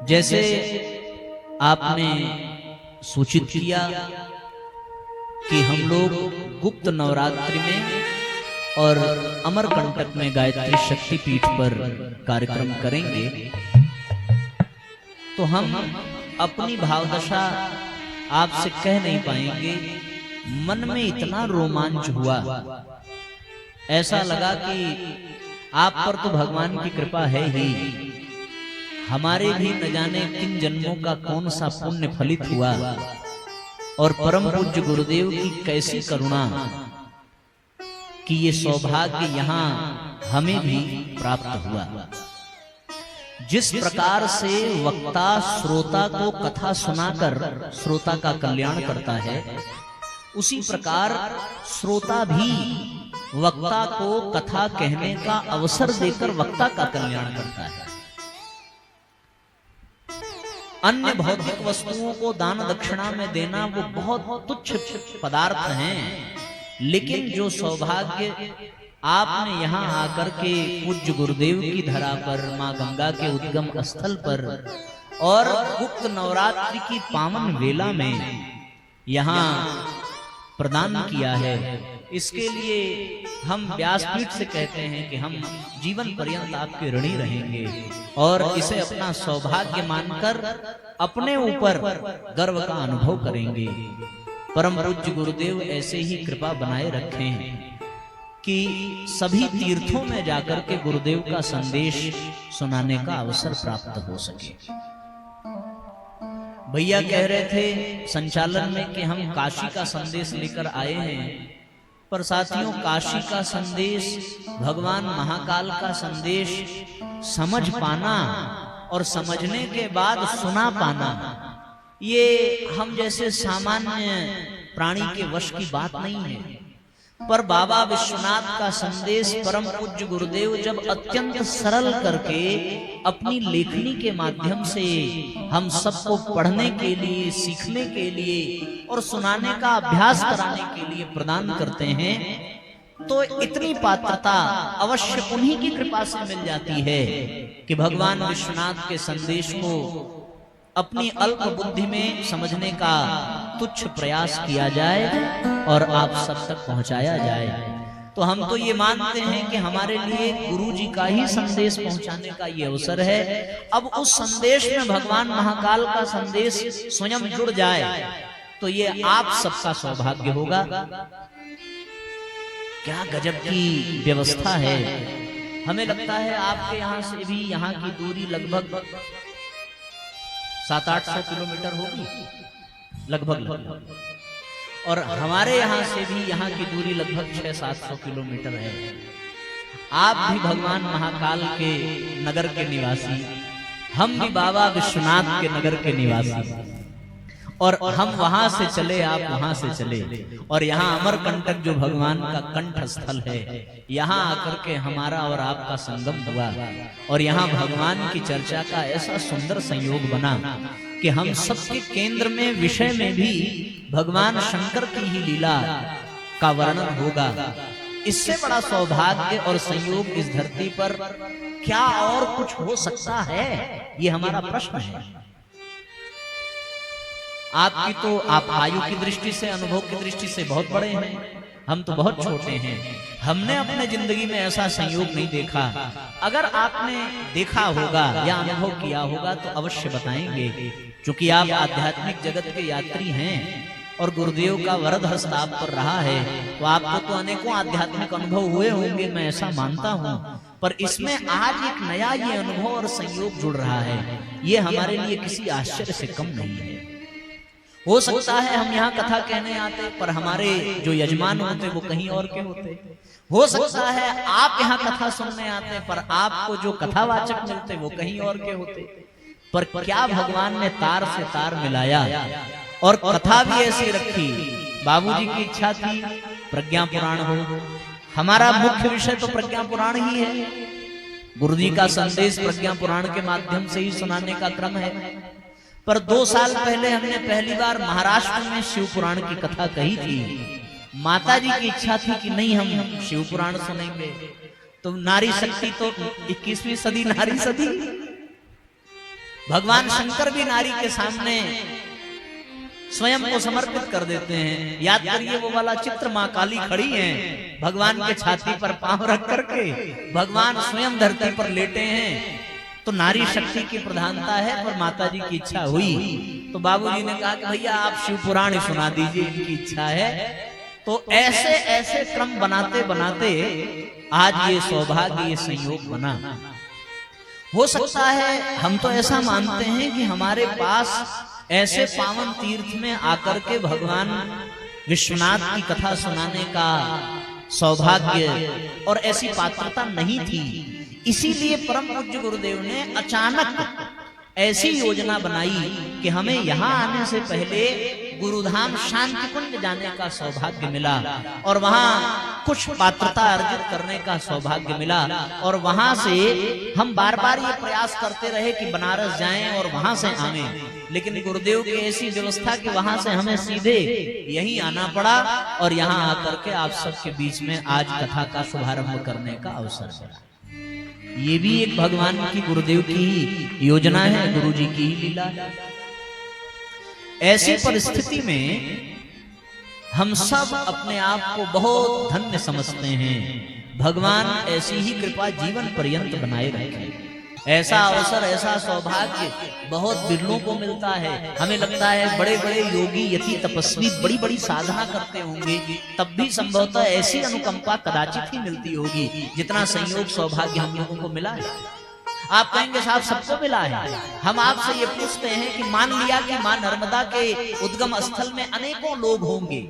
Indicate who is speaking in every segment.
Speaker 1: जैसे आपने सूचित किया कि हम लोग गुप्त नवरात्रि में और अमरकंटक में गायत्री शक्ति पीठ पर कार्यक्रम करेंगे, तो हम अपनी भावदशा आपसे कह नहीं पाएंगे। मन में इतना रोमांच हुआ, ऐसा लगा कि आप पर तो भगवान की कृपा है ही, हमारे भी न जाने किन जन्मों का कौन सा पुण्य फलित हुआ और परम पूज्य गुरुदेव की कैसी करुणा कि ये सौभाग्य यहाँ हमें भी प्राप्त हुआ। जिस प्रकार से वक्ता श्रोता को कथा सुनाकर श्रोता का कल्याण करता है, उसी प्रकार श्रोता भी वक्ता को कथा कहने का अवसर देकर वक्ता का कल्याण करता है। अन्य भौतिक वस्तुओं को दान दक्षिणा में देना वो बहुत तुच्छ पदार्थ हैं, लेकिन जो सौभाग्य आपने यहाँ आकर के पूज्य गुरुदेव की धरा पर, माँ गंगा के उद्गम स्थल पर और गुप्त नवरात्रि की पावन वेला में यहाँ प्रदान किया है, इसके लिए हम व्यासपीठ से कहते हैं कि हम जीवन पर्यंत आपके ऋणी रहेंगे और इसे अपना सौभाग्य मानकर अपने ऊपर गर्व का अनुभव करेंगे। परम पूज्य गुरुदेव ऐसे ही कृपा बनाए रखें कि सभी तीर्थों में जाकर के गुरुदेव का संदेश सुनाने का अवसर प्राप्त हो सके। भैया कह रहे थे संचालन में कि हम काशी का संदेश लेकर आए हैं, पर साथियों काशी का संदेश, भगवान महाकाल का संदेश समझ पाना और समझने के बाद सुना पाना, ये हम जैसे सामान्य प्राणी के वश की बात नहीं है। पर बाबा विश्वनाथ का संदेश परम पूज्य गुरुदेव जब अत्यंत सरल करके अपनी लेखनी के माध्यम से हम सबको पढ़ने के लिए, सीखने के लिए और सुनाने का अभ्यास कराने के लिए प्रदान करते हैं, तो इतनी पात्रता अवश्य उन्हीं की कृपा से मिल जाती है कि भगवान विश्वनाथ के संदेश को अपनी अल्प बुद्धि में समझने का तुच्छ प्रयास किया जाए और आप सब तक पहुंचाया जाए। तो हम तो ये मानते हैं कि हमारे लिए गुरु जी का ही संदेश पहुंचाने का ये अवसर है। अब उस संदेश में भगवान महाकाल का संदेश स्वयं जुड़ जाए तो ये आप सबका सौभाग्य होगा। क्या गजब की व्यवस्था है। हमें लगता है आपके यहाँ से भी यहाँ की दूरी लगभग 700-800 किलोमीटर होगी लगभग, और हमारे यहाँ से भी यहाँ की दूरी लगभग 600-700 किलोमीटर है। आप भी भगवान महाकाल के नगर के निवासी, हम भी बाबा विश्वनाथ के नगर के निवासी, और हम वहां से चले, आप वहां से चले, और यहाँ अमरकंटक जो भगवान का कंठ स्थल है, यहाँ आकर के हमारा और आपका संगम हुआ और यहाँ भगवान की चर्चा का ऐसा सुंदर संयोग बना कि हम सबके केंद्र में, विषय में भी भगवान शंकर की ही लीला का वर्णन होगा। इससे बड़ा सौभाग्य और संयोग इस धरती पर क्या और कुछ हो सकता है, ये हमारा प्रश्न है। आपकी तो, आप आयु की दृष्टि से, अनुभव की दृष्टि से बहुत बड़े हैं, हम तो बहुत छोटे हैं। हमने अपने जिंदगी में ऐसा संयोग नहीं देखा। अगर आपने देखा होगा या अनुभव किया होगा तो अवश्य बताएंगे, क्योंकि आप आध्यात्मिक जगत के यात्री हैं और गुरुदेव का वरद हस्त आप पर रहा है, तो आपको तो अनेकों आध्यात्मिक अनुभव हुए होंगे, मैं ऐसा मानता हूँ। पर इसमें आज एक नया ये अनुभव और संयोग जुड़ रहा है, ये हमारे लिए किसी आश्चर्य से कम नहीं है। हो सकता है हम यहाँ कथा कहने आते पर हमारे जो यजमान होते वो कहीं और के होते। हो सकता है आप यहाँ कथा सुनने आते पर आपको जो कथावाचक मिलते वो कहीं और के होते। पर क्या भगवान ने तार से तार मिलाया और कथा भी ऐसी रखी। बाबूजी की इच्छा थी प्रज्ञा पुराण हो, हमारा मुख्य विषय तो प्रज्ञा पुराण ही है। गुरु जी का संदेश प्रज्ञा पुराण के माध्यम से ही सुनाने का क्रम है। पर 2 साल पहले हमने पहली बार महाराष्ट्र में शिव पुराण की कथा कही थी। माता जी की इच्छा थी कि नहीं हम शिव पुराण सुनेंगे, तो नारी शक्ति तो 21वीं सदी नारी सदी, भगवान शंकर भी नारी के सामने स्वयं को समर्पित कर देते हैं। याद करिए वो वाला चित्र, माँ काली खड़ी हैं, भगवान के छाती पर पांव रख करके भगवान स्वयं धरती पर लेटे हैं। तो नारी शक्ति की प्रधानता है, पर माता जी की इच्छा हुई तो बाबूजी ने कहा कि भैया आप शिव पुराण सुना दीजिए, इनकी इच्छा है। तो ऐसे ऐसे क्रम बनाते बनाते आज ये सौभाग्य, ये संयोग बना। हो सकता है, हम तो ऐसा मानते हैं कि हमारे पास ऐसे पावन तीर्थ में आकर के भगवान विश्वनाथ की कथा सुनाने का सौभाग्य और ऐसी पात्रता नहीं थी। इसीलिए परम पूज्य गुरुदेव ने अचानक ऐसी योजना बनाई कि हमें यहाँ आने से पहले गुरुधाम शांति कुंज जाने का सौभाग्य मिला और वहाँ कुछ पात्रता अर्जित करने का सौभाग्य मिला। और वहां से हम बार बार ये प्रयास करते रहे कि बनारस जाएं और वहां से आवें, लेकिन गुरुदेव की ऐसी व्यवस्था कि वहां से हमें सीधे यहीं आना पड़ा और यहाँ आकर के आप सबके बीच में आज कथा का शुभारंभ करने का अवसर मिला। ये भी एक भगवान की, गुरुदेव की ही योजना है, गुरु जी की ही लीला। ऐसी परिस्थिति में हम सब अपने आप को बहुत धन्य समझते हैं। भगवान ऐसी ही कृपा जीवन पर्यंत बनाए रखे। ऐसा अवसर, ऐसा सौभाग्य बहुत बिरलों को मिलता है। हमें लगता है बड़े बड़े योगी, यति, तपस्वी बड़ी बड़ी साधना करते होंगे, तब भी संभवतः ऐसी अनुकंपा कदाचित ही मिलती होगी जितना संयोग सौभाग्य हम लोगों को मिला है। आप कहेंगे साहब सबको मिला है। हम आपसे ये पूछते हैं कि मान लिया कि मां नर्मदा के उद्गम स्थल में अनेकों लोग होंगे,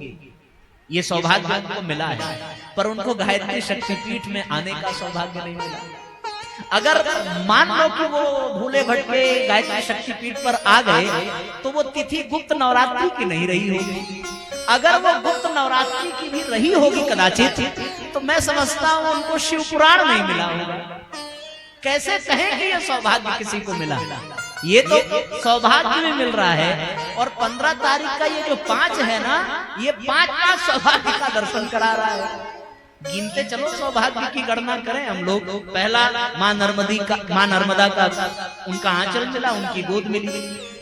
Speaker 1: ये सौभाग्य उनको मिला है, पर उनको गायत्री शक्तिपीठ में आने का सौभाग्य नहीं मिला। अगर मान लो कि वो भूले भटके गायत्री शक्तिपीठ पर आ गए तो वो तिथि गुप्त नवरात्रि की नहीं रही होगी। अगर वो गुप्त नवरात्रि की भी रही होगी कदाचित, तो मैं समझता हूं उनको शिव पुराण नहीं मिला होगा। कैसे कहें कि ये सौभाग्य किसी को मिला? ये तो सौभाग्य में मिल रहा है। और 15 तारीख का ये जो 5 है ना, ये 5 सौभाग्य का दर्शन करा रहा है। गिनते चलो, सौभाग्य की गणना करें हम लोग। पहला मां नर्मदा का उनका आंचल मिला, उनकी गोद मिली।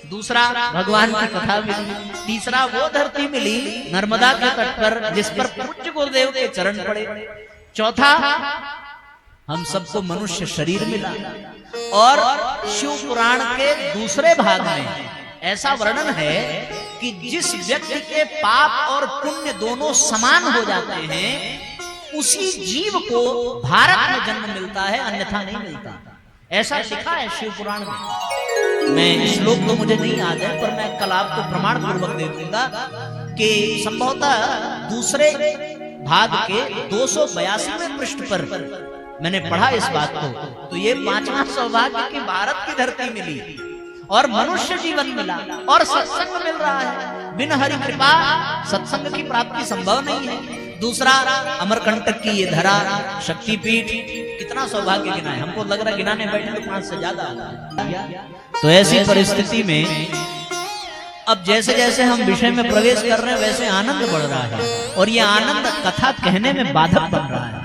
Speaker 1: दूसरा भगवान की कथा मिली। तीसरा वो धरती मिली नर्मदा के तट पर जिस पर पूज्य गुरुदेव के चरण पड़े। चौथा हम सबको मनुष्य शरीर मिला। और शिव पुराण के दूसरे भाग में ऐसा वर्णन है कि जिस व्यक्ति के पाप और पुण्य दोनों समान हो जाते हैं, उसी जीव को भारत में जन्म मिलता है, अन्यथा नहीं मिलता। ऐसा लिखा है शिव पुराण में। मैं श्लोक तो मुझे नहीं याद है, पर मैं कल आपको प्रमाण पूर्वक दे दूंगा कि संभवतः दूसरे भाग के 282वें पृष्ठ पर मैंने पढ़ा इस बात को। तो ये 5वां सौभाग्य की भारत की धरती मिली और मनुष्य जीवन मिला और सत्संग मिल रहा है। बिन हरि कृपा सत्संग की प्राप्ति संभव नहीं है। दूसरा अमरकंटक की ये धरा, शक्तिपीठ, कितना सौभाग्य गिना है। हमको लग रहा है गिनाने बैठे तो 5 से ज्यादा। तो ऐसी परिस्थिति में अब जैसे जैसे हम विषय में प्रवेश कर रहे हैं वैसे आनंद बढ़ रहा है और ये आनंद कथा कहने में बाधक बन रहा है।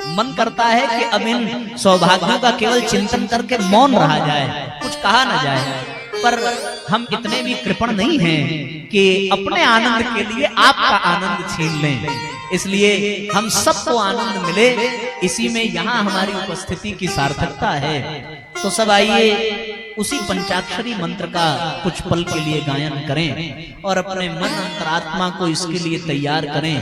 Speaker 1: मन करता है कि अब इन सौभाग्यों का केवल चिंतन करके मौन रहा जाए, कुछ कहा न जाए। पर हम इतने भी कृपण नहीं हैं कि अपने आनंद के लिए आपका आनंद छीन लें। इसलिए हम सबको आनंद मिले, इसी में यहाँ हमारी उपस्थिति की सार्थकता है। तो सब आइए उसी पंचाक्षरी मंत्र का कुछ पल के लिए गायन करें और अपने मन अंतरात्मा को इसके लिए तैयार करें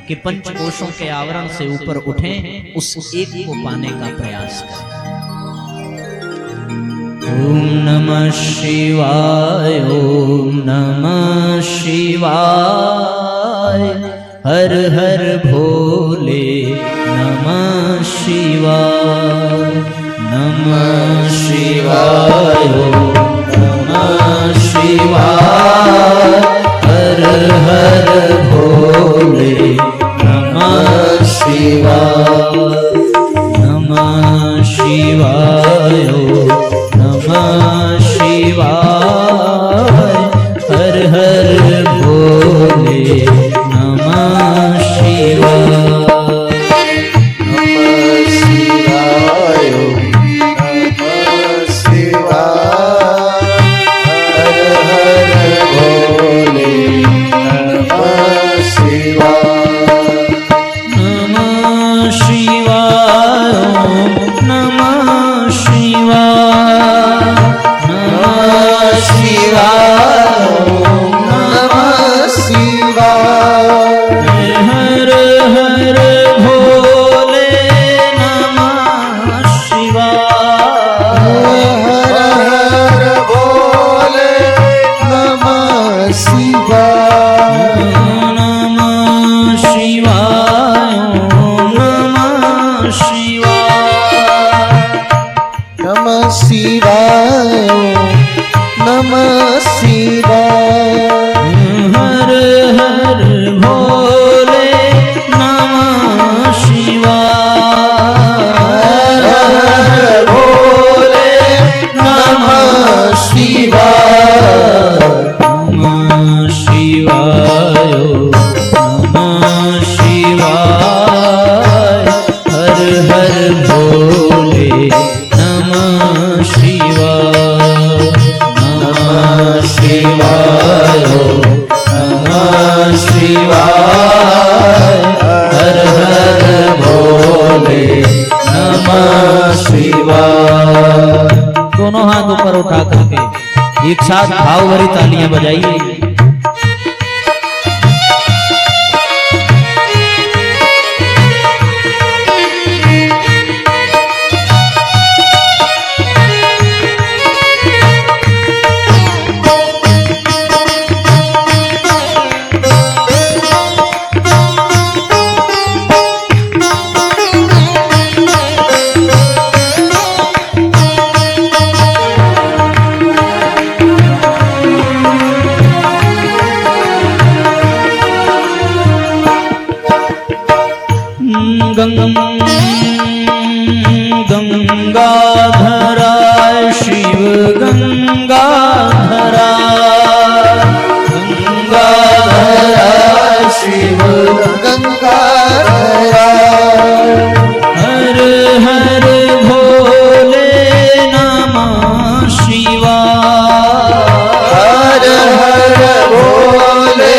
Speaker 1: कि पंचकोशों के आवरण से ऊपर उठें, उस एक को पाने का प्रयास करें। ओम नमः शिवाय, ओम नमः शिवाय, हर हर भोले नमः शिवाय, नमः शिवाय, नमः शिवाय, हर हर भोले नमः शिवाय, नमः शिवाय, नमः शिवाय, हर हर भोले नमः शिवाय, नमः शिवाय, नमः शिवाय, एक साथ भाव भरी तालियां बजाइए। गंगाधरा शिव गंगाधरा, गंगाधरा शिव गंगाधरा, हर हर भोले नमः शिवाय, हर हर भोले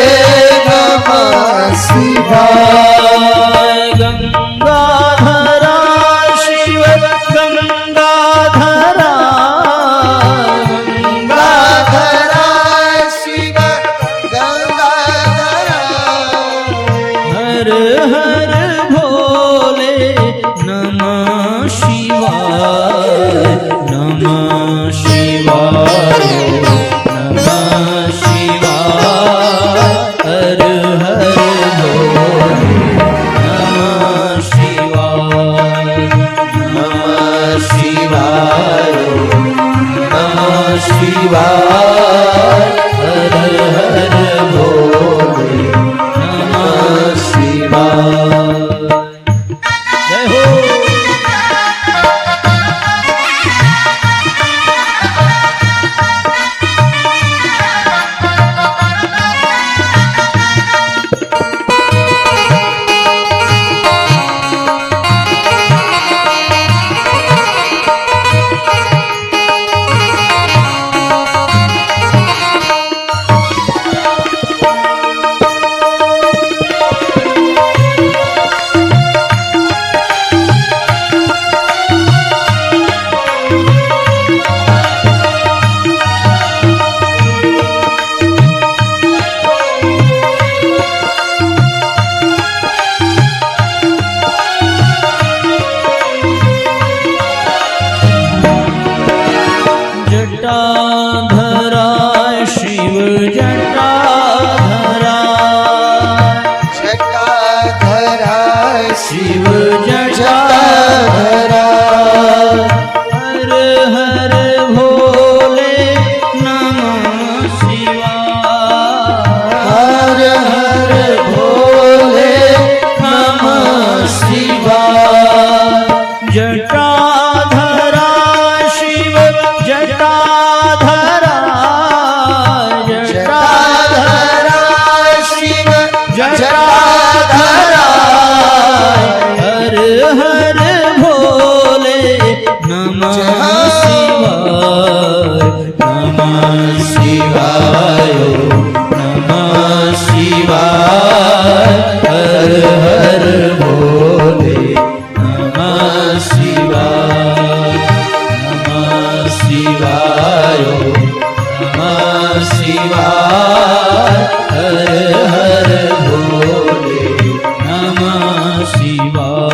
Speaker 1: नमः शिवाय।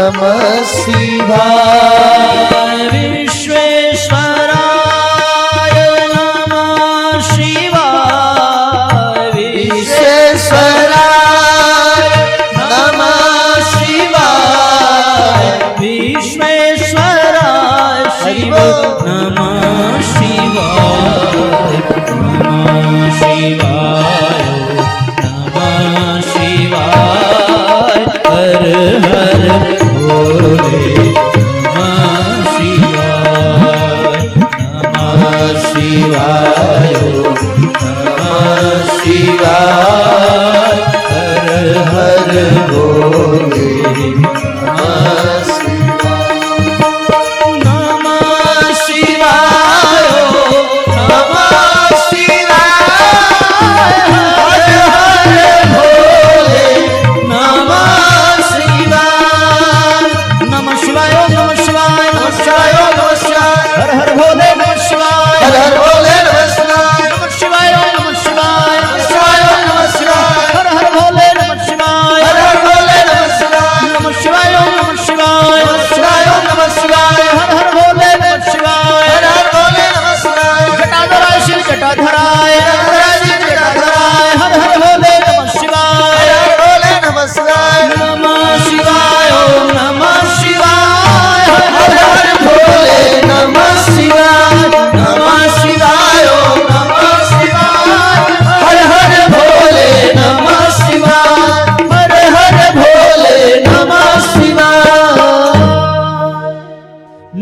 Speaker 2: नमः शिवाय।
Speaker 1: विश्वेश्वराय नमः शिवाय।
Speaker 2: विश्वेश्वराय नमः शिवाय।
Speaker 1: विश्वेश्वराय शिव नमः शिवाय। नमः शिवाय नमः शिवाय। हर हर भोले नमः शिवाय। नमः शिवाय
Speaker 2: नमः शिवाय। हर हर भोले नमः शिवाय।
Speaker 1: नमः शिवाय
Speaker 2: नमः शिवाय। हर हर भोले नमः शिवाय।
Speaker 1: नमः शिवाय नमः शिवाय
Speaker 2: नमः शिवाय नमः शिवाय।
Speaker 1: हर हर भोले नमः शिवाय।
Speaker 2: हर हर भोले नमः शिवाय।
Speaker 1: नमः शिवाय नमः शिवाय
Speaker 2: नमः शिवाय नमः शिवाय।
Speaker 1: हर हर भोले नमः शिवाय।
Speaker 2: हर हर भोले नमः शिवाय।
Speaker 1: नमः शिवाय नमः शिवाय
Speaker 2: नमः शिवाय नमः शिवाय।
Speaker 1: हर हर भोले नमः शिवाय।
Speaker 2: हर हर भोले नमः शिवाय।
Speaker 1: जटाधराय शिव जटाधराय जटाधराय हर हर भोले नमः शिवाय।
Speaker 2: हर हर भोले नमः शिवाय।
Speaker 1: नमः शिवाय नमः शिवाय
Speaker 2: हर हर भोले नमः शिवाय। नमः शिवाय नमः शिवाय। हर हर भोले नमः शिवाय। हर हर भोले नमः शिवाय।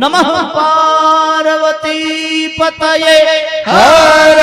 Speaker 1: नमः पार्वती पतये
Speaker 2: हर